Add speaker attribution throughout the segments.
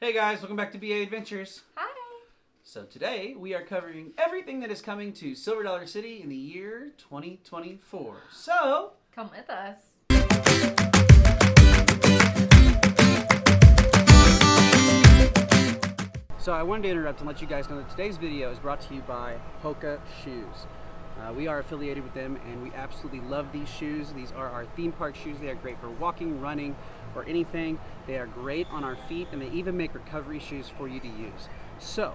Speaker 1: Hey guys, welcome back to BA Adventures.
Speaker 2: Hi.
Speaker 1: So today we are covering everything that is coming to Silver Dollar City in the year 2024. So,
Speaker 2: Come with us.
Speaker 1: So I wanted to interrupt and let you guys know that today's video is brought to you by Hoka shoes. We are affiliated with them and we absolutely love these shoes. These are our theme park shoes. They are great for walking, running, or anything. They are great on our feet and they even make recovery shoes for you to use. So,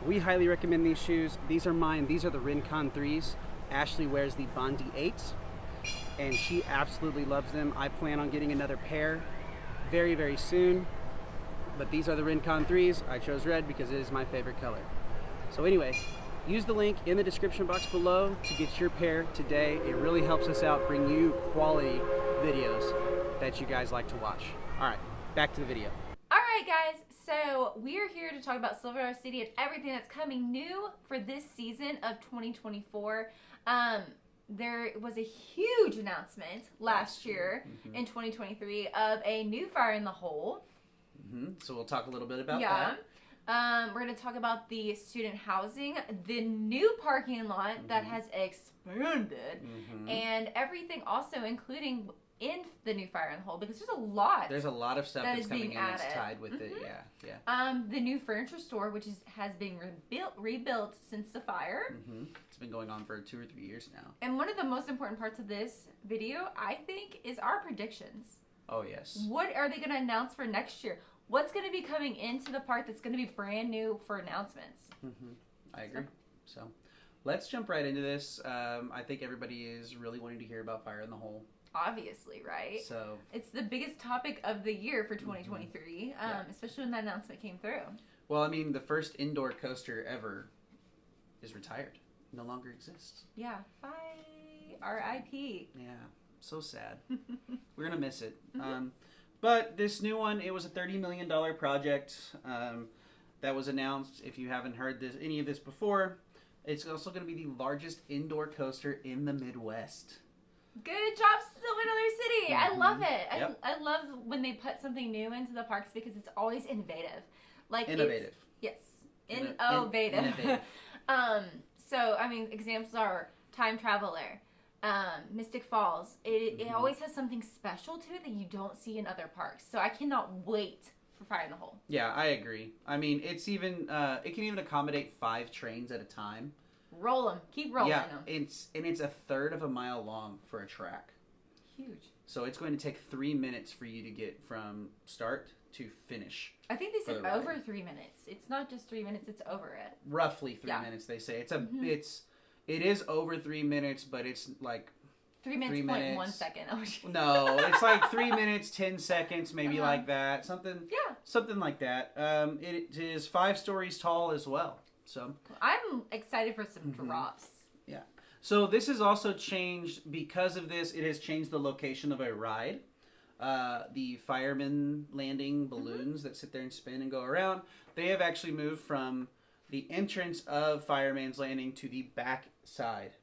Speaker 1: we highly recommend these shoes. These are mine. These are the Rincon 3s. Ashley wears the Bondi 8s and she absolutely loves them. I plan on getting another pair very, very soon. But these are the Rincon 3s. I chose red because it is my favorite color. So anyway, use the link in the description box below to get your pair today. It really helps us out, bring you quality videos that you guys like to watch. All right, back to the video.
Speaker 2: All right, guys. So we are here to talk about Silver Dollar City and everything that's coming new for this season of 2024. There was a huge announcement last year in 2023 of a new Fire in the Hole.
Speaker 1: So we'll talk a little bit about that.
Speaker 2: We're going to talk about the student housing, the new parking lot that has expanded, and everything also including in the new Fire in the Hole, because there's a lot.
Speaker 1: There's a lot of stuff that's coming in that's tied with it. Yeah.
Speaker 2: The new furniture store, which has been rebuilt since the fire.
Speaker 1: It's been going on for 2 or 3 years now.
Speaker 2: And one of the most important parts of this video, I think, is our predictions.
Speaker 1: Oh, yes.
Speaker 2: What are they going to announce for next year? What's going to be coming into the park that's going to be brand new for announcements?
Speaker 1: I agree. So let's jump right into this. I think everybody is really wanting to hear about Fire in the Hole.
Speaker 2: Obviously, right?
Speaker 1: So
Speaker 2: it's the biggest topic of the year for 2023, especially when that announcement came through.
Speaker 1: Well, I mean, the first indoor coaster ever is retired. No longer exists.
Speaker 2: Yeah. Bye. R.I.P.
Speaker 1: Yeah. So sad. We're going to miss it. But this new one, it was a $30 million project that was announced. If you haven't heard any of this before, it's also going to be the largest indoor coaster in the Midwest.
Speaker 2: Good job, Silver Dollar City. I love it. I love when they put something new into the parks because it's always innovative. Like
Speaker 1: innovative.
Speaker 2: Yes. Innovative. So, I mean, examples are Time Traveler. Mystic Falls. It always has something special to it that you don't see in other parks. So I cannot wait for Fire in the Hole.
Speaker 1: Yeah, I agree. I mean, it's even it can even accommodate 5 trains at a time.
Speaker 2: Roll them. Keep rolling them.
Speaker 1: It's a third of a mile long for a track.
Speaker 2: Huge.
Speaker 1: So it's going to take 3 minutes for you to get from start to finish.
Speaker 2: I think they said over 3 minutes. It's not just 3 minutes. It's over it.
Speaker 1: Roughly 3 minutes, they say. It is over 3 minutes, but it's like
Speaker 2: 3 minutes, 1 second.
Speaker 1: No, it's like 3 minutes, 10 seconds, maybe like that. Something like that. It is 5 stories tall as well. So
Speaker 2: I'm excited for some drops.
Speaker 1: Yeah. So this has also changed because of this. It has changed the location of a ride. The fireman landing balloons that sit there and spin and go around. They have actually moved from the entrance of Fireman's Landing to the back side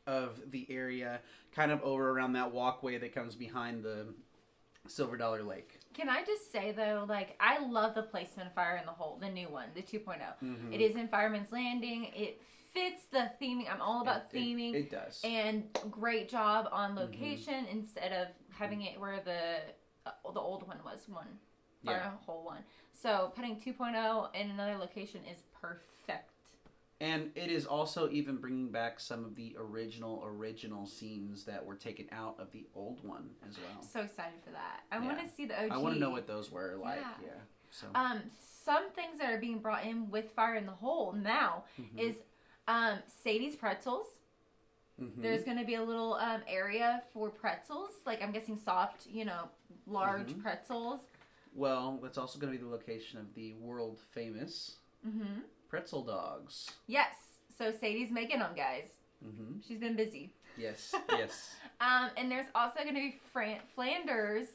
Speaker 1: of the area, kind of over around that walkway that comes behind the Silver Dollar Lake.
Speaker 2: Can I just say, though, like, I love the placement of Fire in the Hole, the new one, the 2.0. It is in Fireman's Landing. It fits the theming. I'm all about theming.
Speaker 1: It does.
Speaker 2: And great job on location instead of having it where the old one was Fire in the Hole one. So putting 2.0 in another location is perfect.
Speaker 1: And it is also even bringing back some of the original scenes that were taken out of the old one as well. I'm
Speaker 2: so excited for that. I want to see the OG.
Speaker 1: I want to know what those were like. So
Speaker 2: some things that are being brought in with Fire in the Hole now is Sadie's Pretzels. There's going to be a little area for pretzels. Like, I'm guessing soft, large pretzels.
Speaker 1: Well, that's also going to be the location of the world famous pretzel dogs.
Speaker 2: Yes. So Sadie's making them, guys. She's been busy.
Speaker 1: Yes.
Speaker 2: And there's also going to be Flanders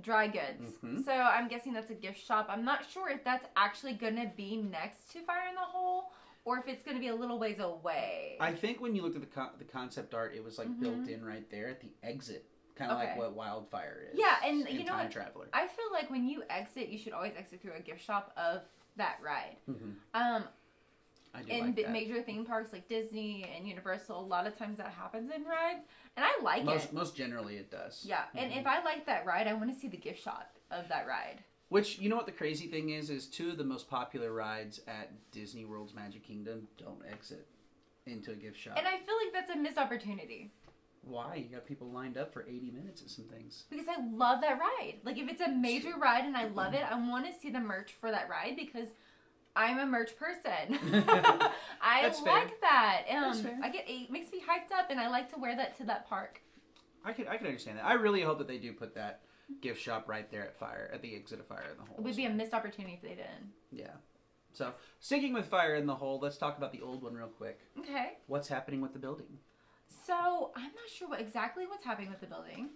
Speaker 2: dry goods. So I'm guessing that's a gift shop. I'm not sure if that's actually going to be next to Fire in the Hole or if it's going to be a little ways away.
Speaker 1: I think when you looked at the concept art, it was like built in right there at the exit kind of
Speaker 2: Okay.
Speaker 1: like what Wildfire is.
Speaker 2: Yeah, and
Speaker 1: in
Speaker 2: you know
Speaker 1: Time
Speaker 2: what?
Speaker 1: Traveler.
Speaker 2: I feel like when you exit, you should always exit through a gift shop of that ride.
Speaker 1: I do
Speaker 2: In
Speaker 1: like that.
Speaker 2: major theme parks like Disney and Universal, a lot of times that happens in rides, and I like it.
Speaker 1: Most generally it does.
Speaker 2: Yeah, and if I like that ride, I want to see the gift shop of that ride.
Speaker 1: Which, you know what the crazy thing is two of the most popular rides at Disney World's Magic Kingdom don't exit into a gift shop.
Speaker 2: And I feel like that's a missed opportunity.
Speaker 1: Why? You got people lined up for 80 minutes at some things.
Speaker 2: Because I love that ride. Like, if it's a major ride and I love it, I want to see the merch for that ride because I'm a merch person. I
Speaker 1: That's fair.
Speaker 2: like that.
Speaker 1: That's fair.
Speaker 2: It makes me hyped up, and I like to wear that to that park.
Speaker 1: I can understand that. I really hope that they do put that gift shop right there at the exit of Fire in the Hole.
Speaker 2: It would be a missed opportunity if they didn't.
Speaker 1: Yeah. So, sticking with Fire in the Hole, let's talk about the old one real quick.
Speaker 2: Okay.
Speaker 1: What's happening with the building?
Speaker 2: So, I'm not sure exactly what's happening with the building.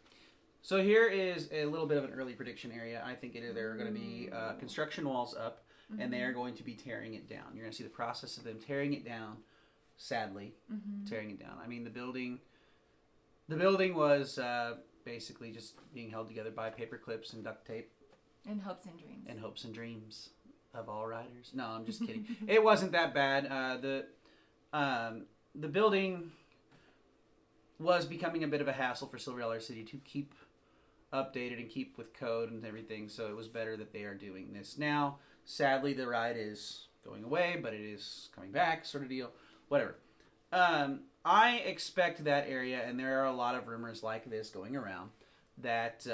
Speaker 1: So here is a little bit of an early prediction area. I think there are going to be construction walls up, and they are going to be tearing it down. You're going to see the process of them tearing it down, sadly, tearing it down. I mean, the building was basically just being held together by paper clips and duct tape.
Speaker 2: And hopes and dreams.
Speaker 1: And hopes and dreams of all riders. No, I'm just kidding. It wasn't that bad. The building was becoming a bit of a hassle for Silver Dollar City to keep updated and keep with code and everything, so it was better that they are doing this now. Sadly, the ride is going away, but it is coming back, sort of deal. Whatever. I expect that area, and there are a lot of rumors like this going around, that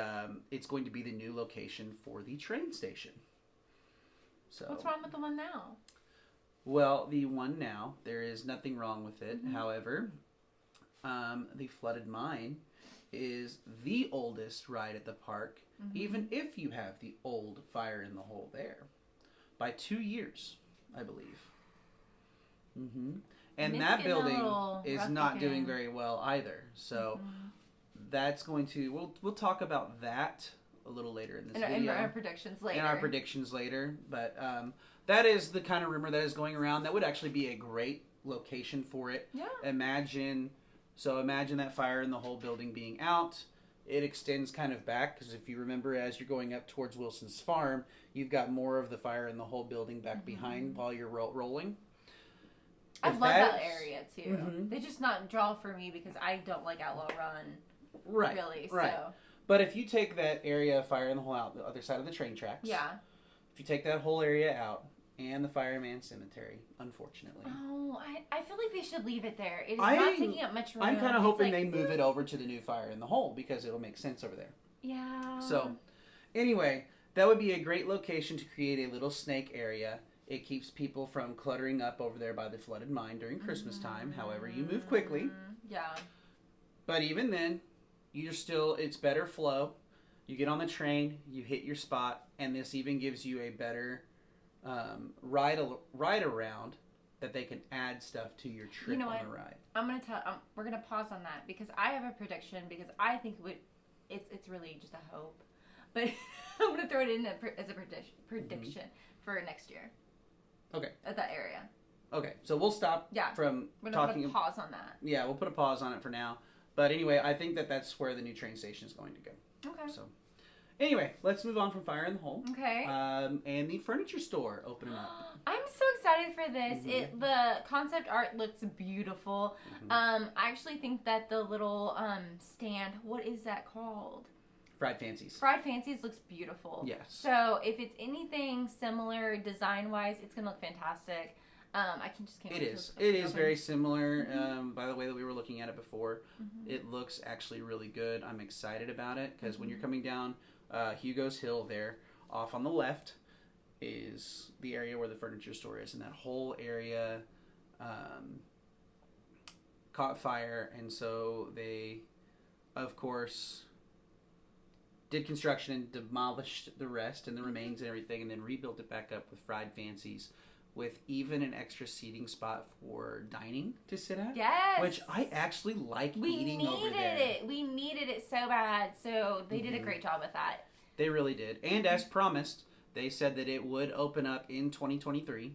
Speaker 1: it's going to be the new location for the train station. So,
Speaker 2: what's wrong with the one now?
Speaker 1: Well, the one now, there is nothing wrong with it. However, the Flooded Mine is the oldest ride at the park, even if you have the old Fire in the Hole there, by 2 years, I believe. And that building is not doing very well either. So that's going to we'll talk about that a little later in this video.
Speaker 2: In our predictions later.
Speaker 1: In our predictions later, but that is the kind of rumor that is going around. That would actually be a great location for it.
Speaker 2: Yeah.
Speaker 1: Imagine that Fire in the Hole building being out. It extends kind of back, because if you remember, as you're going up towards Wilson's Farm, you've got more of the Fire in the Hole building back behind while you're rolling.
Speaker 2: I love that area too. They just not draw for me because I don't like Outlaw Run.
Speaker 1: Right.
Speaker 2: Really.
Speaker 1: Right.
Speaker 2: So.
Speaker 1: But if you take that area of Fire in the Hole out the other side of the train tracks.
Speaker 2: Yeah.
Speaker 1: If you take that whole area out and the Fireman Cemetery, unfortunately.
Speaker 2: Oh, I feel like they should leave it there. It is
Speaker 1: not
Speaker 2: not taking up much room.
Speaker 1: I'm kind of hoping they move it over to the new Fire in the Hole because it'll make sense over there.
Speaker 2: Yeah.
Speaker 1: So, anyway, that would be a great location to create a little snake area. It keeps people from cluttering up over there by the Flooded Mine during Christmas time. However, you move quickly.
Speaker 2: Yeah.
Speaker 1: But even then, it's better flow. You get on the train, you hit your spot, and this even gives you a better ride around that they can add stuff to your trip on the ride.
Speaker 2: I'm gonna we're gonna pause on that because I have a prediction because I think it's really just a hope, but I'm gonna throw it in as a prediction for next year.
Speaker 1: Okay.
Speaker 2: At that area.
Speaker 1: Okay, so we'll stop from
Speaker 2: we're gonna
Speaker 1: talking.
Speaker 2: Put a pause on that.
Speaker 1: Yeah, we'll put a pause on it for now. But anyway, I think that's where the new train station is going to go.
Speaker 2: Okay.
Speaker 1: So, anyway, let's move on from Fire in the Hole.
Speaker 2: Okay.
Speaker 1: And the furniture store opening up.
Speaker 2: I'm so excited for this. The concept art looks beautiful. I actually think that the little stand, what is that called?
Speaker 1: Fried Fancies.
Speaker 2: Fried Fancies looks beautiful.
Speaker 1: Yes.
Speaker 2: So if it's anything similar design-wise, it's going to look fantastic. I can't wait.
Speaker 1: It is very similar. By the way that we were looking at it before, it looks actually really good. I'm excited about it because when you're coming down Hugo's Hill there, off on the left is the area where the furniture store is, and that whole area caught fire, and so they, of course, did construction and demolished the rest and the remains and everything, and then rebuilt it back up with Fried Fancies, with even an extra seating spot for dining to sit at.
Speaker 2: Yes.
Speaker 1: Which I actually like eating over there.
Speaker 2: We needed it so bad, so they did a great job with that.
Speaker 1: They really did. And as promised, they said that it would open up in 2023.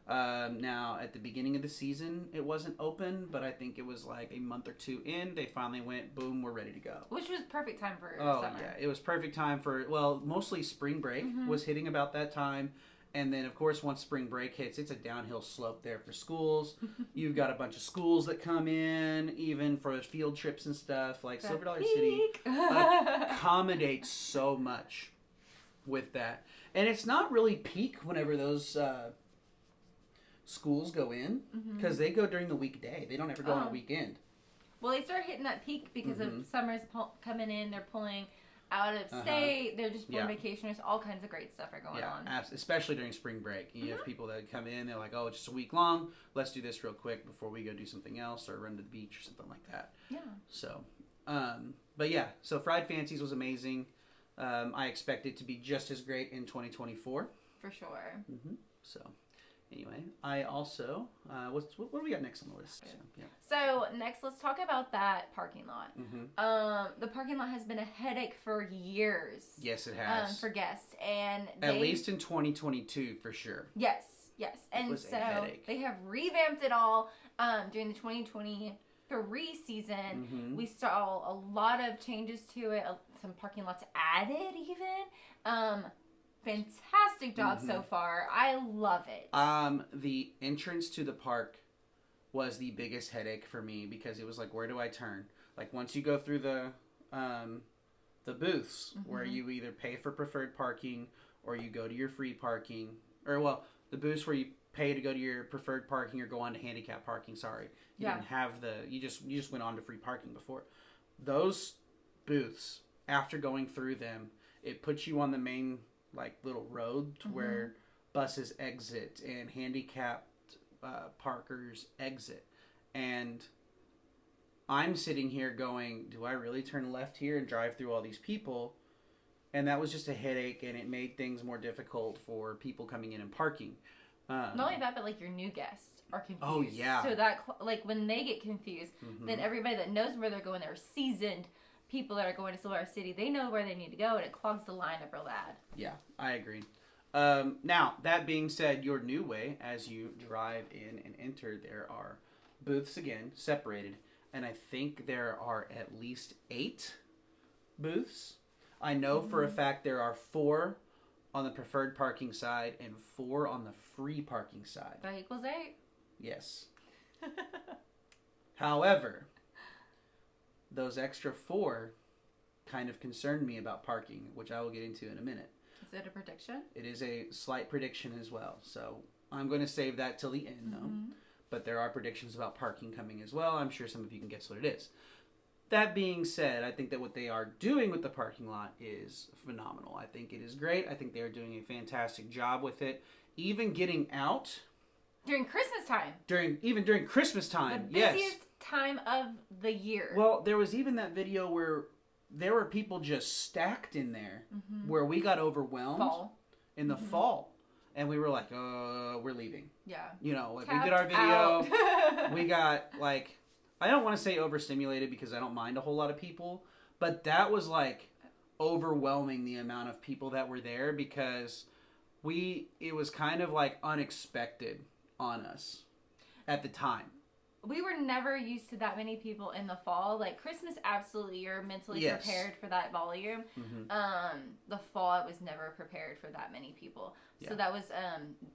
Speaker 1: Now, at the beginning of the season, it wasn't open, but I think it was like a month or two in, they finally went, boom, we're ready to go.
Speaker 2: Which was perfect time for
Speaker 1: summer.
Speaker 2: summer.
Speaker 1: Yeah, it was perfect time for, well, mostly spring break was hitting about that time. And then, of course, once spring break hits, it's a downhill slope there for schools. You've got a bunch of schools that come in, even for field trips and stuff. Like, Silver Dollar City accommodates so much with that. And it's not really peak whenever those schools go in, because they go during the weekday. They don't ever go on a weekend.
Speaker 2: Well, they start hitting that peak because of summer's coming in. They're pulling out of state. They're just pulling vacationers. All kinds of great stuff are going on.
Speaker 1: Especially during spring break. You have people that come in, they're like, oh, it's just a week long. Let's do this real quick before we go do something else or run to the beach or something like that. Yeah. So, but yeah, so Fried Fancies was amazing. I expect it to be just as great in 2024.
Speaker 2: For sure.
Speaker 1: So, anyway, I also, what do we got next on the list?
Speaker 2: So, next, let's talk about that parking lot. The parking lot has been a headache for years.
Speaker 1: Yes, it has.
Speaker 2: For guests. And
Speaker 1: at least in 2022, for sure.
Speaker 2: Yes. And so, they have revamped it all during the 2023 season. We saw a lot of changes to it. Some parking lots added, even. Fantastic job so far. I love it.
Speaker 1: The entrance to the park was the biggest headache for me because it was like, where do I turn? Like, once you go through the booths where you either pay for preferred parking or you go to your free parking, or well, the booths where you pay to go to your preferred parking or go on to handicap parking. Sorry, you didn't have you just went on to free parking before. Those booths, after going through them, it puts you on the main like little road to where buses exit and handicapped parkers exit. And I'm sitting here going, do I really turn left here and drive through all these people? And that was just a headache, and it made things more difficult for people coming in and parking.
Speaker 2: Not only that, but like your new guests are confused.
Speaker 1: Oh, yeah.
Speaker 2: So that, like, when they get confused, then everybody that knows where they're going, they're seasoned people that are going to Silver Dollar City, they know where they need to go, and it clogs the line up real bad. Yeah,
Speaker 1: I agree. Now, that being said, your new way, as you drive in and enter, there are booths again, separated, and I think there are at least 8 booths. I know for a fact there are 4 on the preferred parking side and 4 on the free parking side.
Speaker 2: That equals 8?
Speaker 1: Yes. However, those extra 4 kind of concerned me about parking, which I will get into in a minute.
Speaker 2: Is it a prediction?
Speaker 1: It is a slight prediction as well. So I'm going to save that till the end, though. But there are predictions about parking coming as well. I'm sure some of you can guess what it is. That being said, I think that what they are doing with the parking lot is phenomenal. I think it is great. I think they are doing a fantastic job with it. Even getting out
Speaker 2: during Christmas time.
Speaker 1: During Christmas time,
Speaker 2: the busiest time of the year.
Speaker 1: Well, there was even that video where there were people just stacked in there where we got overwhelmed in the fall. And we were like, we're leaving. Yeah. You know, like we did our video. We got like, I don't want to say overstimulated because I don't mind a whole lot of people. But that was like overwhelming, the amount of people that were there, because it was kind of like unexpected on us at the time. We
Speaker 2: were never used to that many people in the fall. Like Christmas, absolutely, you're mentally prepared for that volume. The fall, I was never prepared for that many people. Yeah. So that was,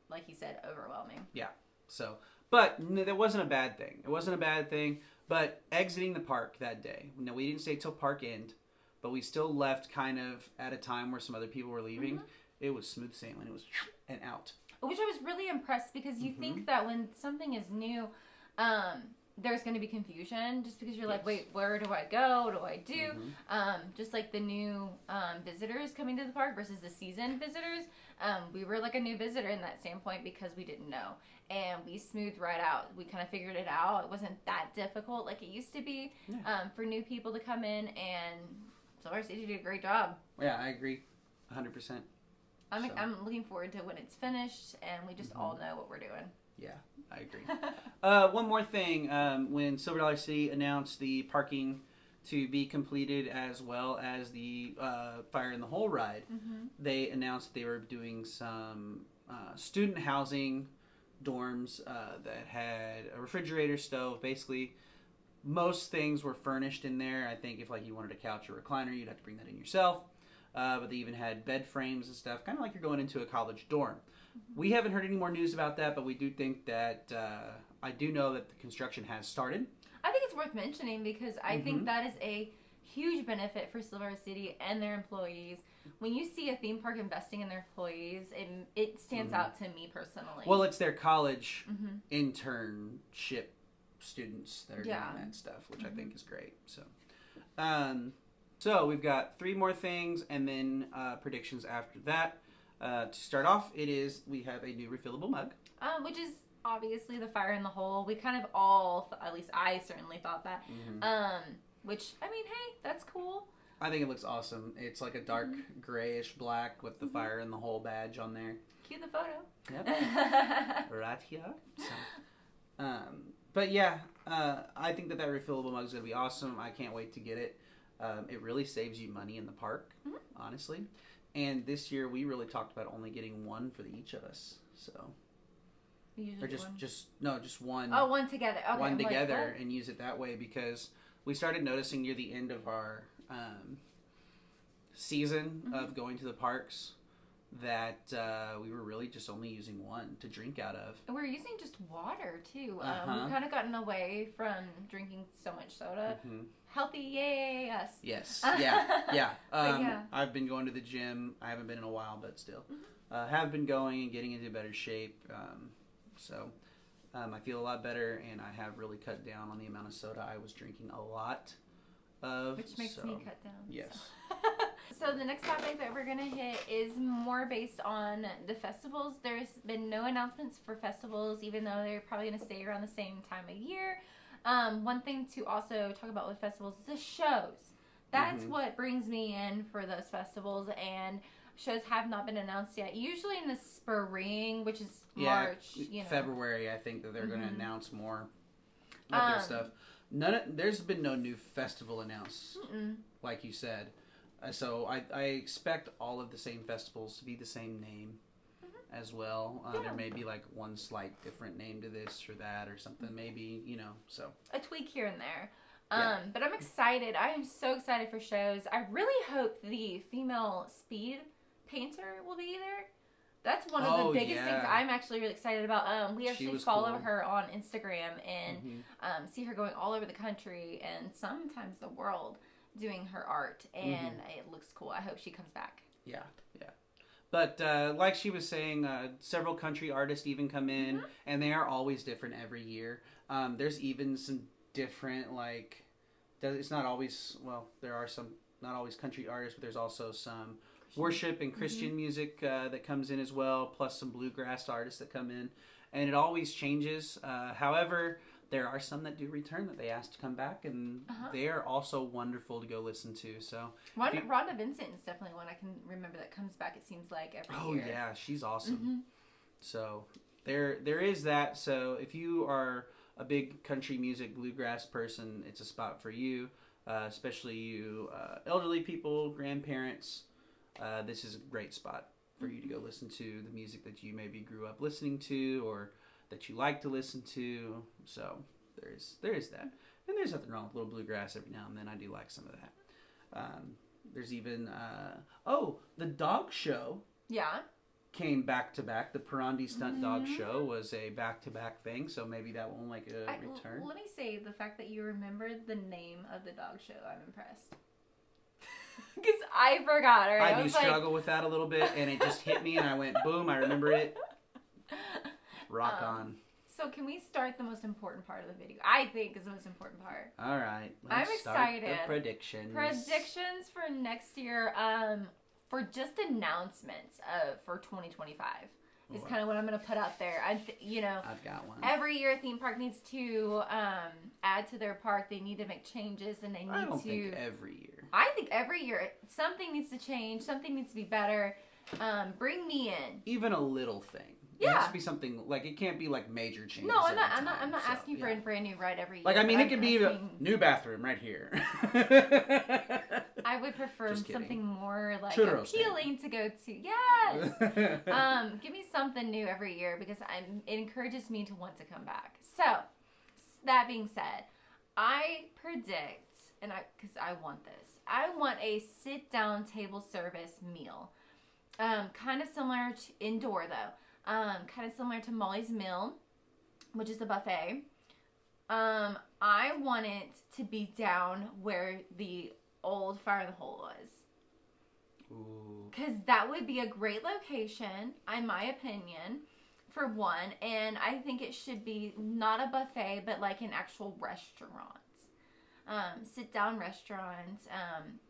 Speaker 2: like you said, overwhelming.
Speaker 1: Yeah. So, but that wasn't a bad thing. It wasn't a bad thing. But exiting the park that day, we didn't stay till park end, but we still left kind of at a time where some other people were leaving. It was smooth sailing. It was and out.
Speaker 2: Which I was really impressed, because you think that when something is new, there's going to be confusion, just because you're like, wait, where do I go? What do I do? Just like the new visitors coming to the park versus the seasoned visitors. We were like a new visitor in that standpoint because we didn't know. And we smoothed right out. We kind of figured it out. It wasn't that difficult like it used to be for new people to come in. And Silver City did a great job.
Speaker 1: Yeah, I agree 100%.
Speaker 2: I'm looking forward to when it's finished and we just all know what we're doing.
Speaker 1: Yeah, I agree. One more thing. When Silver Dollar City announced the parking to be completed as well as the Fire in the Hole ride, they announced they were doing some student housing dorms that had a refrigerator, stove. Basically, most things were furnished in there. I think if like you wanted a couch or recliner, you'd have to bring that in yourself. But they even had bed frames and stuff, kind of like you're going into a college dorm. We haven't heard any more news about that, but we do think that I do know that the construction has started.
Speaker 2: I think it's worth mentioning because I think that is a huge benefit for Silver City and their employees. When you see a theme park investing in their employees, it stands out to me personally.
Speaker 1: Well, it's their college internship students that are doing that stuff, which I think is great. So we've got 3 more things and then predictions after that. To start off, we have a new refillable mug.
Speaker 2: Which is obviously the fire in the hole. We kind of all, at least I certainly thought that. Which, I mean, hey, that's cool.
Speaker 1: I think it looks awesome. It's like a dark grayish black with the fire in the hole badge on there.
Speaker 2: Cue the photo.
Speaker 1: Yep. Right here. So, but yeah, I think that refillable mug is going to be awesome. I can't wait to get it. It really saves you money in the park, honestly. And this year we really talked about only getting one for each of us. So, or just one.
Speaker 2: Oh, one together. Okay.
Speaker 1: One together and use it that way because we started noticing near the end of our season of going to the parks that we were really just only using one to drink out of.
Speaker 2: And we're using just water too. We've kind of gotten away from drinking so much soda. Healthy, yay, us.
Speaker 1: Yes, yeah. I've been going to the gym. I haven't been in a while, but still. Have been going and getting into better shape. I feel a lot better, and I have really cut down on the amount of soda I was drinking a lot of.
Speaker 2: Which makes me cut down.
Speaker 1: Yes.
Speaker 2: So the next topic that we're going to hit is more based on the festivals. There's been no announcements for festivals, even though they're probably going to stay around the same time of year. One thing to also talk about with festivals is the shows. That's what brings me in for those festivals, and shows have not been announced yet. Usually in the spring, which is March,
Speaker 1: February, I think that they're going to announce more of their stuff. There's been no new festival announced, like you said. So I expect all of the same festivals to be the same name as well. There may be like one slight different name to this or that or something, maybe, so. A
Speaker 2: tweak here and there. But I'm excited. I am so excited for shows. I really hope the female speed painter will be there. That's one of the biggest things I'm actually really excited about. We actually follow her on Instagram and see her going all over the country and sometimes the world doing her art, and it looks cool. I hope she comes back.
Speaker 1: Yeah. But like she was saying, several country artists even come in, and they are always different every year. There's even some different, it's not always, there are some, not always country artists, but there's also some worship and Christian music that comes in as well, plus some bluegrass artists that come in, and it always changes. However, there are some that do return that they ask to come back, and they are also wonderful to go listen to. So
Speaker 2: Rhonda Vincent is definitely one I can remember that comes back, it seems like, every year. Oh
Speaker 1: yeah, she's awesome. So there is that. So if you are a big country music bluegrass person, it's a spot for you, especially you elderly people, grandparents. This is a great spot for you to go listen to the music that you maybe grew up listening to or that you like to listen to. So there is that. And there's nothing wrong with a little bluegrass every now and then. I do like some of that. There's even, the dog show.
Speaker 2: Yeah.
Speaker 1: Came back to back. The Perandi Stunt Dog Show was a back-to-back thing, so maybe that won't make a return.
Speaker 2: Let me say, the fact that you remembered the name of the dog show, I'm impressed. Because I forgot, right?
Speaker 1: I do struggle with that a little bit, and it just hit me, and I went, boom, I remember it. Rock on.
Speaker 2: So can we start the most important part of the video? I think is the most important part.
Speaker 1: All right.
Speaker 2: I'm excited.
Speaker 1: Start the predictions.
Speaker 2: Predictions for next year, for just announcements for 2025 is kind of what I'm going to put out there. I've
Speaker 1: got one.
Speaker 2: Every year, a theme park needs to add to their park. They need to make changes, and they need to.
Speaker 1: I don't think every year.
Speaker 2: I think every year something needs to change. Something needs to be better. Bring me in.
Speaker 1: Even a little thing.
Speaker 2: Yeah.
Speaker 1: It has to be something, it can't be major changes.
Speaker 2: No, I'm not asking for a brand new ride every year.
Speaker 1: It could be a new bathroom right here.
Speaker 2: I would prefer
Speaker 1: Just kidding.
Speaker 2: something more like
Speaker 1: Churro
Speaker 2: appealing to go to. Yes. Give me something new every year because it encourages me to want to come back. So, that being said, I predict, and because I want this, I want a sit-down table service meal. Kind of similar to indoor though. Kind of similar to Molly's Mill, which is a buffet. I want it to be down where the old Fire in the Hole was. Because that would be a great location, in my opinion, for one. And I think it should be not a buffet, but like an actual restaurant. Sit-down restaurant.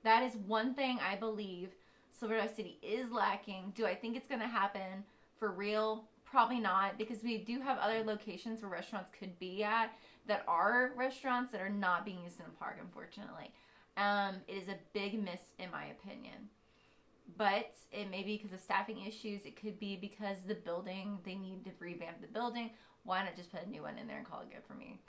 Speaker 2: That is one thing I believe Silver Dollar City is lacking. Do I think it's going to happen for real? Probably not, because we do have other locations where restaurants could be at that are restaurants that are not being used in the park, unfortunately. It is a big miss in my opinion. But it may be because of staffing issues. It could be because the building, they need to revamp the building. Why not just put a new one in there and call it good for me?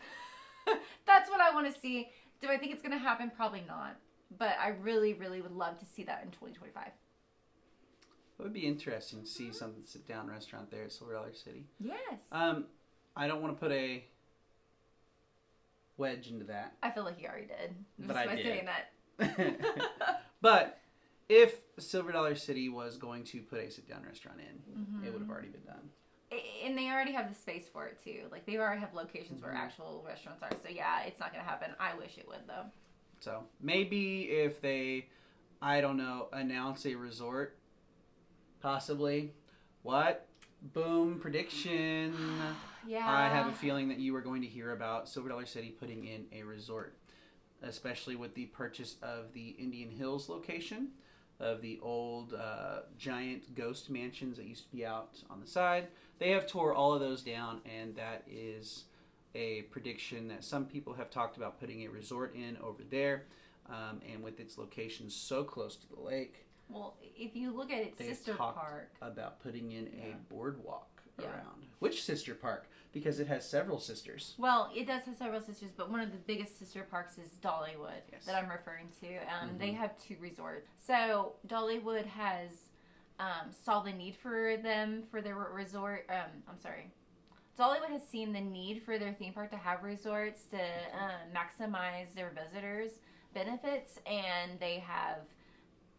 Speaker 2: That's what I want to see. Do I think it's going to happen? Probably not. But I really, really would love to see that in 2025.
Speaker 1: It would be interesting to see some sit-down restaurant there at Silver Dollar City.
Speaker 2: Yes.
Speaker 1: I don't want to put a wedge into that.
Speaker 2: I feel like you already did.
Speaker 1: But I did.
Speaker 2: Saying that.
Speaker 1: But if Silver Dollar City was going to put a sit-down restaurant in, it would have already been done.
Speaker 2: And they already have the space for it too. Like they already have locations where actual restaurants are. So yeah, it's not going to happen. I wish it would though.
Speaker 1: So maybe if they, I don't know, announce a resort, possibly. What? Boom, prediction.
Speaker 2: Yeah.
Speaker 1: I have a feeling that you are going to hear about Silver Dollar City putting in a resort, especially with the purchase of the Indian Hills location, of the old giant ghost mansions that used to be out on the side. They have tore all of those down, and that is a prediction that some people have talked about putting a resort in over there, and with its location so close to the lake.
Speaker 2: Well, if you look at its sister park,
Speaker 1: about putting in a boardwalk around. Which sister park? Because it has several sisters.
Speaker 2: Well, it does have several sisters, but one of the biggest sister parks is Dollywood that I'm referring to. They have 2 resorts. So Dollywood has saw the need for them for their resort. Dollywood has seen the need for their theme park to have resorts to maximize their visitors' benefits, and they have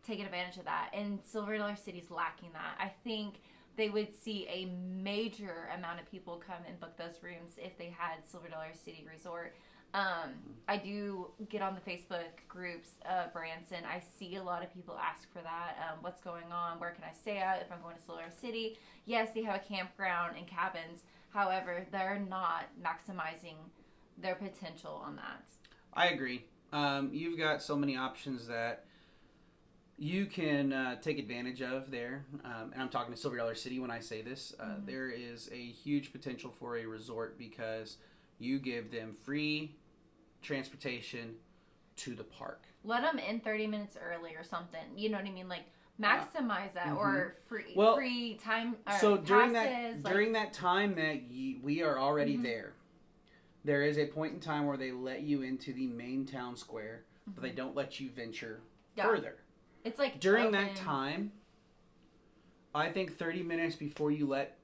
Speaker 2: taken advantage of that. And Silver Dollar City's lacking that. I think they would see a major amount of people come and book those rooms if they had Silver Dollar City Resort. I do get on the Facebook groups, Branson. I see a lot of people ask for that. What's going on? Where can I stay at if I'm going to Silver Dollar City? Yes, they have a campground and cabins. However, they're not maximizing their potential on that. I
Speaker 1: agree. You've got so many options that you can take advantage of there. And I'm talking to Silver Dollar City when I say this. There is a huge potential for a resort because you give them free transportation to the park.
Speaker 2: Let them in 30 minutes early or something. You know what I mean? Like maximize that or free time.
Speaker 1: So during that time that we are already there, there is a point in time where they let you into the main town square, but they don't let you venture further.
Speaker 2: It's like
Speaker 1: during that time, I think 30 minutes before you let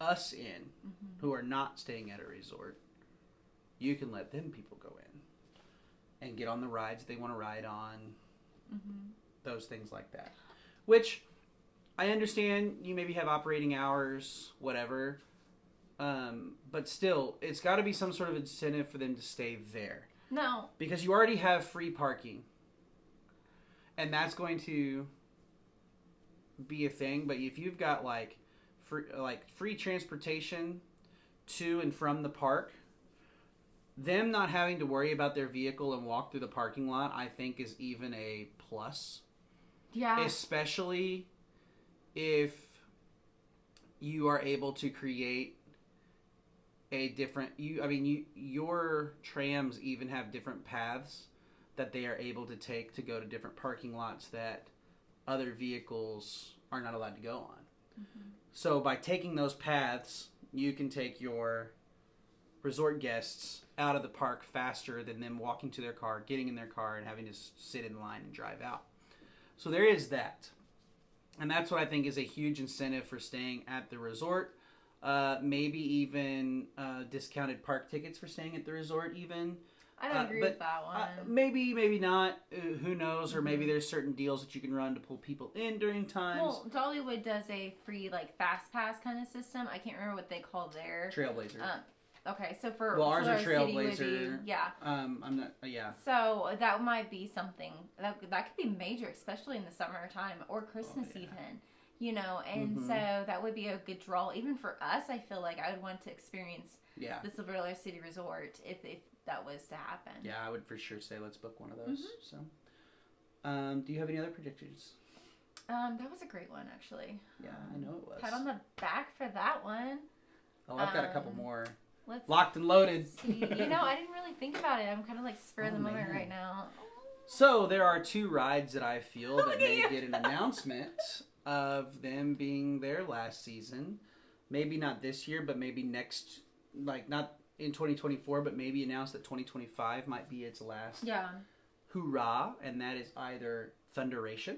Speaker 1: us in, who are not staying at a resort, you can let them people go in and get on the rides they want to ride on, those things like that. Which I understand you maybe have operating hours, whatever, but still, it's got to be some sort of incentive for them to stay there.
Speaker 2: No.
Speaker 1: Because you already have free parking. And that's going to be a thing. But if you've got free transportation to and from the park, them not having to worry about their vehicle and walk through the parking lot, I think is even a plus. Yeah. Especially if you are able to create a different... your trams even have different paths that they are able to take to go to different parking lots that other vehicles are not allowed to go on. So by taking those paths, you can take your resort guests out of the park faster than them walking to their car, getting in their car, and having to sit in line and drive out. So there is that. And that's what I think is a huge incentive for staying at the resort. Maybe even discounted park tickets for staying at the resort even.
Speaker 2: I don't agree with that one.
Speaker 1: Maybe not. Who knows? Or maybe there's certain deals that you can run to pull people in during times.
Speaker 2: Well, Dollywood does a free like fast pass kind of system. I can't remember what they call their
Speaker 1: Trailblazer.
Speaker 2: Okay, so for
Speaker 1: ours are
Speaker 2: Trailblazer.
Speaker 1: Trailblazer.
Speaker 2: Yeah.
Speaker 1: I'm not. Yeah.
Speaker 2: So that might be something that could be major, especially in the summertime or Christmas even. You know, and so that would be a good draw even for us. I feel like I would want to experience the Silver City Resort if that was to happen.
Speaker 1: Yeah, I would for sure say let's book one of those. So, do you have any other predictions?
Speaker 2: That was a great one, actually.
Speaker 1: Yeah, I know it was.
Speaker 2: Pat on the back for that one.
Speaker 1: Oh, I've got a couple more.
Speaker 2: Let's
Speaker 1: locked and loaded.
Speaker 2: See. You know, I didn't really think about it. I'm kind of like spur of the moment right now.
Speaker 1: So there are 2 rides that I feel that may get an announcement of them being their last season. Maybe not this year, but maybe next, like not in 2024, but maybe announce that 2025 might be its last hoorah, and that is either Thunderation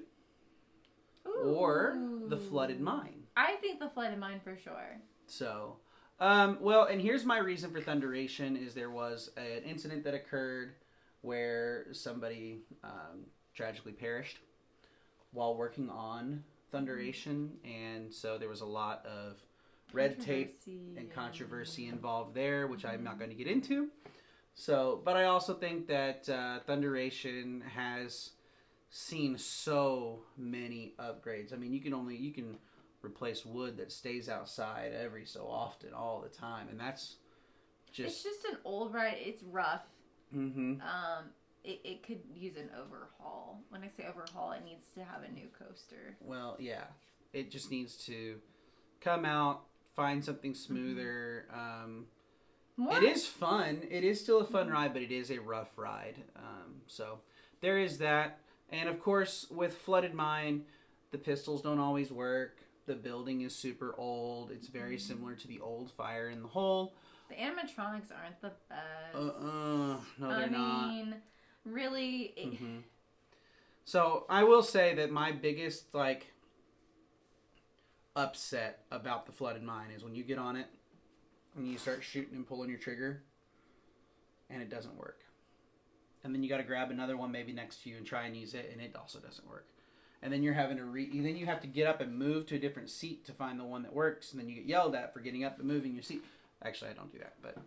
Speaker 1: or the Flooded Mine.
Speaker 2: I think the Flooded Mine for sure.
Speaker 1: So, well, and here's my reason for Thunderation is there was an incident that occurred where somebody tragically perished while working on Thunderation, and so there was a lot of red tape and controversy involved there, which I'm not going to get into. So, but I also think that Thunderation has seen so many upgrades. I mean, you can replace wood that stays outside every so often, all the time, and that's just... It's
Speaker 2: just an old ride. It's rough.
Speaker 1: Mm-hmm.
Speaker 2: It could use an overhaul. When I say overhaul, it needs to have a new coaster.
Speaker 1: Well, yeah. It just needs to come out, find something smoother. It is fun. It is still a fun ride, but it is a rough ride. So there is that. And, of course, with Flooded Mine, the pistols don't always work. The building is super old. It's very similar to the old Fire in the Hole.
Speaker 2: The animatronics aren't the best.
Speaker 1: No, they're not.
Speaker 2: I mean, really.
Speaker 1: So I will say that my biggest upset about the Flooded Mine is when you get on it and you start shooting and pulling your trigger, and it doesn't work. And then you got to grab another one maybe next to you and try and use it, and it also doesn't work. And then you're having to then you have to get up and move to a different seat to find the one that works, and then you get yelled at for getting up and moving your seat. Actually, I don't do that, but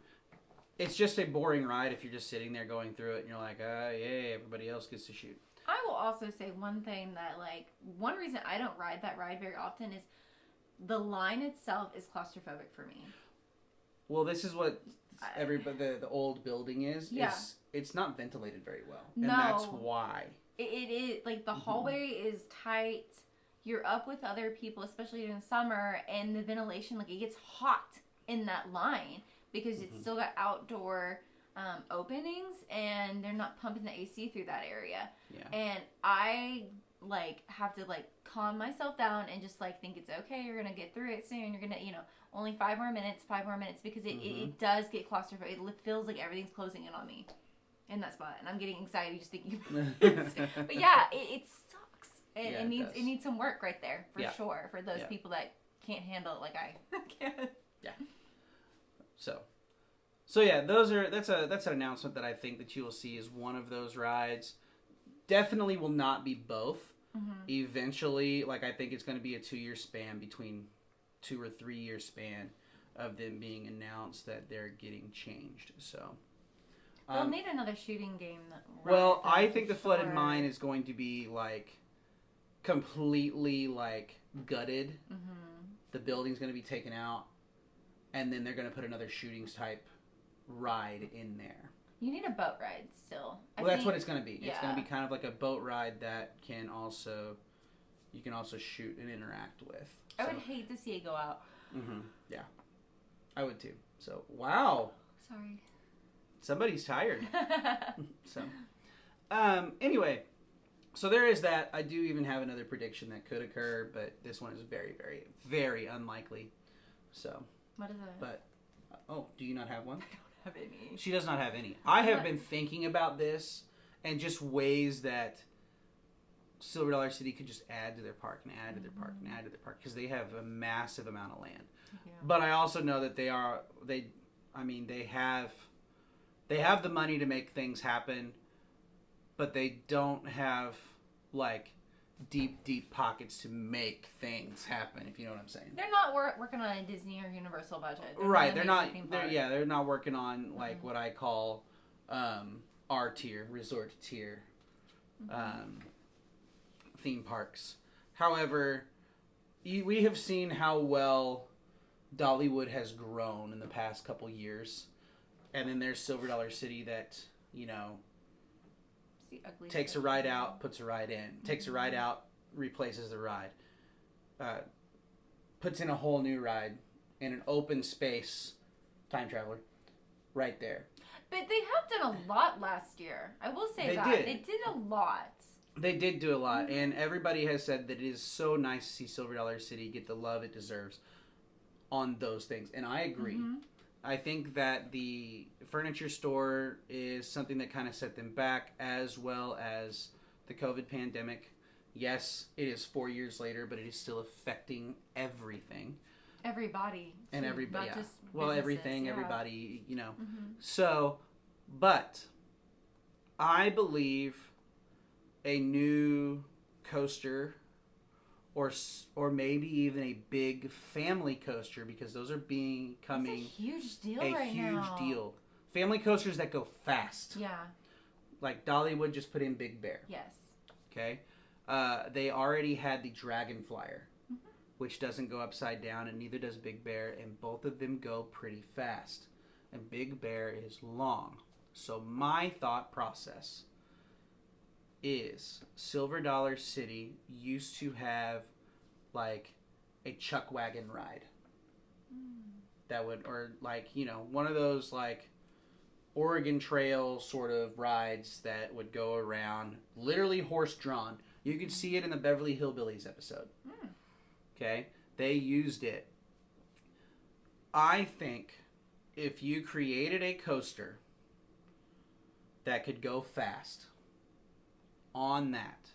Speaker 1: it's just a boring ride if you're just sitting there going through it and you're like, yay, everybody else gets to shoot.
Speaker 2: I will also say one thing that, one reason I don't ride that ride very often is the line itself is claustrophobic for me.
Speaker 1: Well, this is what the old building is. Yeah. It's not ventilated very well. And that's why. It is, the hallway is tight. You're up with other people, especially in summer, and the ventilation, it gets hot in that line because it's still got outdoor openings, and they're not pumping the AC through that area. Yeah. And I have to calm myself down and just think it's okay. You're gonna get through it soon. You're gonna only 5 more minutes because it does get claustrophobic. It feels like everything's closing in on me in that spot, and I'm getting anxiety just thinking about it. But yeah, it sucks. It needs some work right there for sure for those people that can't handle it like I can. Yeah. So yeah, that's an announcement that I think that you will see is one of those rides. Definitely will not be both. Eventually, I think it's going to be a 2-year span between 2 or 3 year span of them being announced that they're getting changed. So
Speaker 2: they'll need another shooting game.
Speaker 1: Well, I think the Flooded Mine is going to be completely gutted. The building's going to be taken out, and then they're going to put another shooting type ride in there.
Speaker 2: You need a boat ride still.
Speaker 1: Well, that's what it's going to be. Yeah. It's going to be kind of like a boat ride that you can also shoot and interact with.
Speaker 2: I would hate to see it go out.
Speaker 1: Yeah, I would too. So, wow.
Speaker 2: Sorry.
Speaker 1: Somebody's tired. So, anyway, so there is that. I do even have another prediction that could occur, but this one is very, very, very unlikely. So.
Speaker 2: What is it?
Speaker 1: But, do you not have one?
Speaker 2: have any.
Speaker 1: She does not have any. I have been thinking about this and just ways that Silver Dollar City could just add to their park and add to their park and add to their park because they have a massive amount of land.
Speaker 2: Yeah.
Speaker 1: But I also know that they have the money to make things happen, but they don't have like deep pockets to make things happen, if you know what I'm saying.
Speaker 2: They're not working on a Disney or Universal budget.
Speaker 1: Right, they're not working on like what I call R tier, resort tier theme parks. However, we have seen how well Dollywood has grown in the past couple years, and then there's Silver Dollar City that, you know, takes a ride out, puts a ride in, takes a ride out, replaces the ride, puts in a whole new ride in an open space, time traveler, right there.
Speaker 2: But they have done a lot last year. I will say they did a lot.
Speaker 1: They did do a lot, and everybody has said that it is so nice to see Silver Dollar City get the love it deserves on those things, and I agree. I think that the furniture store is something that kind of set them back, as well as the COVID pandemic. Yes, it is 4 years later, but it is still affecting everything.
Speaker 2: Everybody.
Speaker 1: And everybody,
Speaker 2: not just
Speaker 1: everything,
Speaker 2: yeah.
Speaker 1: everybody, you know. So, but I believe a new coaster or maybe even a big family coaster, because those are becoming
Speaker 2: a huge deal right now.
Speaker 1: A huge deal. Family coasters that go fast.
Speaker 2: Yeah.
Speaker 1: Like Dollywood just put in Big Bear.
Speaker 2: Yes.
Speaker 1: Okay. They already had the Dragon Flyer, which doesn't go upside down, and neither does Big Bear, and both of them go pretty fast. And Big Bear is long. So my thought process is Silver Dollar City used to have like a chuck wagon ride that would, or like, you know, one of those like Oregon Trail sort of rides that would go around, literally horse drawn. You could see it in the Beverly Hillbillies episode. Okay, they used it. I think if you created a coaster that could go fast on that,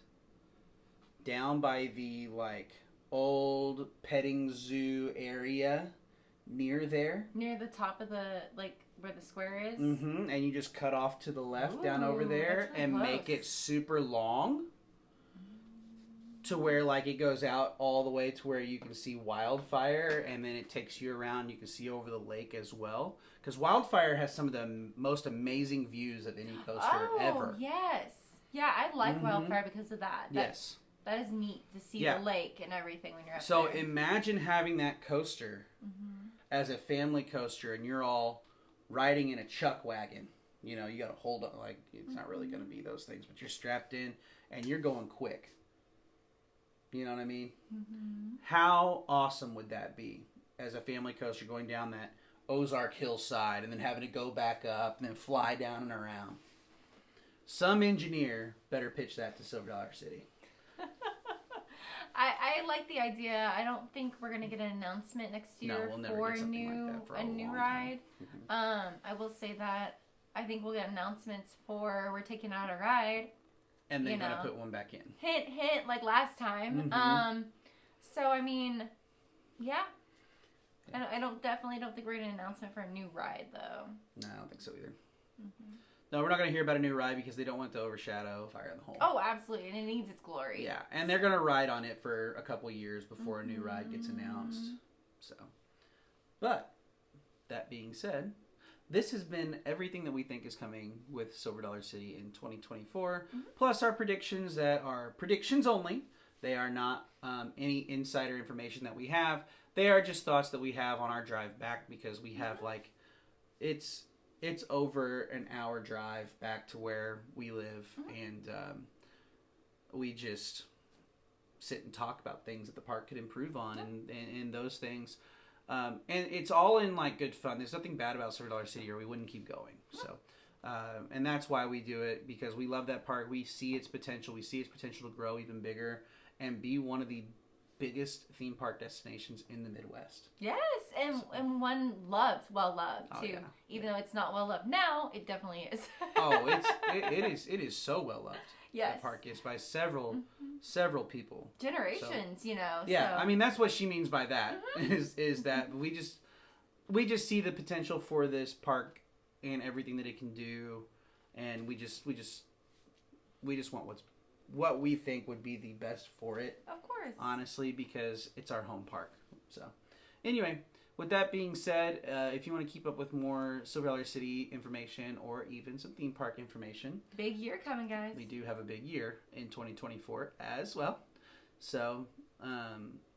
Speaker 1: down by the like old petting zoo area near there,
Speaker 2: near the top of the, like where the square is,
Speaker 1: and you just cut off to the left down over there
Speaker 2: really
Speaker 1: and
Speaker 2: close.
Speaker 1: make it super long to where like it goes out all the way to where you can see Wildfire, and then it takes you around. You can see over the lake as well, because Wildfire has some of the most amazing views of any coaster ever.
Speaker 2: Yes. Yeah, I like Wildfire because of that.
Speaker 1: Yes.
Speaker 2: That is neat to see the lake and everything when you're up there.
Speaker 1: So imagine having that coaster as a family coaster, and you're all riding in a chuck wagon. You know, you got to hold on, like it's not really going to be those things, but you're strapped in and you're going quick. You know what I mean? How awesome would that be as a family coaster going down that Ozark hillside and then having to go back up and then fly down and around? Some engineer better pitch that to Silver Dollar City.
Speaker 2: I like the idea. I don't think we're gonna get an announcement next year for a new ride. I will say that I think we'll get announcements for we're taking out a ride.
Speaker 1: And they're gonna put one back in.
Speaker 2: Hint, hint, like last time. So I mean, yeah. I definitely don't think we're getting an announcement for a new ride though.
Speaker 1: No, I don't think so either. No, we're not going to hear about a new ride because they don't want it to overshadow Fire in the Hole.
Speaker 2: Oh, absolutely. And it needs its glory.
Speaker 1: Yeah, and they're going to ride on it for a couple years before a new ride gets announced. So, but that being said, this has been everything that we think is coming with Silver Dollar City in 2024, plus our predictions that are predictions only. They are not any insider information that we have. They are just thoughts that we have on our drive back, because we have like, it's over an hour drive back to where we live, and we just sit and talk about things that the park could improve on, and those things. And it's all in like good fun. There's nothing bad about Silver Dollar City, or we wouldn't keep going. So, and that's why we do it, because we love that park. We see its potential. We see its potential to grow even bigger and be one of the biggest theme park destinations in the Midwest.
Speaker 2: Yes, and one well loved
Speaker 1: Oh,
Speaker 2: too.
Speaker 1: yeah.
Speaker 2: Even though it's not well loved now, it definitely is.
Speaker 1: Oh, it is so well loved.
Speaker 2: Yes.
Speaker 1: The park is by several people.
Speaker 2: Generations,
Speaker 1: So,
Speaker 2: you know.
Speaker 1: yeah,
Speaker 2: so.
Speaker 1: I mean that's what she means by that is that we just see the potential for this park and everything that it can do, and we just want what we think would be the best for it.
Speaker 2: Of course.
Speaker 1: Honestly, because it's our home park. So, anyway, with that being said, if you want to keep up with more Silver Dollar City information or even some theme park information,
Speaker 2: big year coming, guys.
Speaker 1: we do have a big year in 2024 as well. So,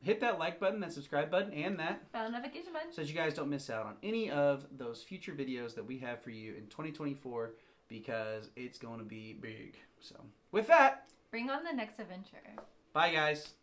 Speaker 1: hit that like button, that subscribe button, and that
Speaker 2: bell notification button
Speaker 1: so that you guys don't miss out on any of those future videos that we have for you in 2024 because it's going to be big. So, with that,
Speaker 2: bring on the next adventure.
Speaker 1: bye guys.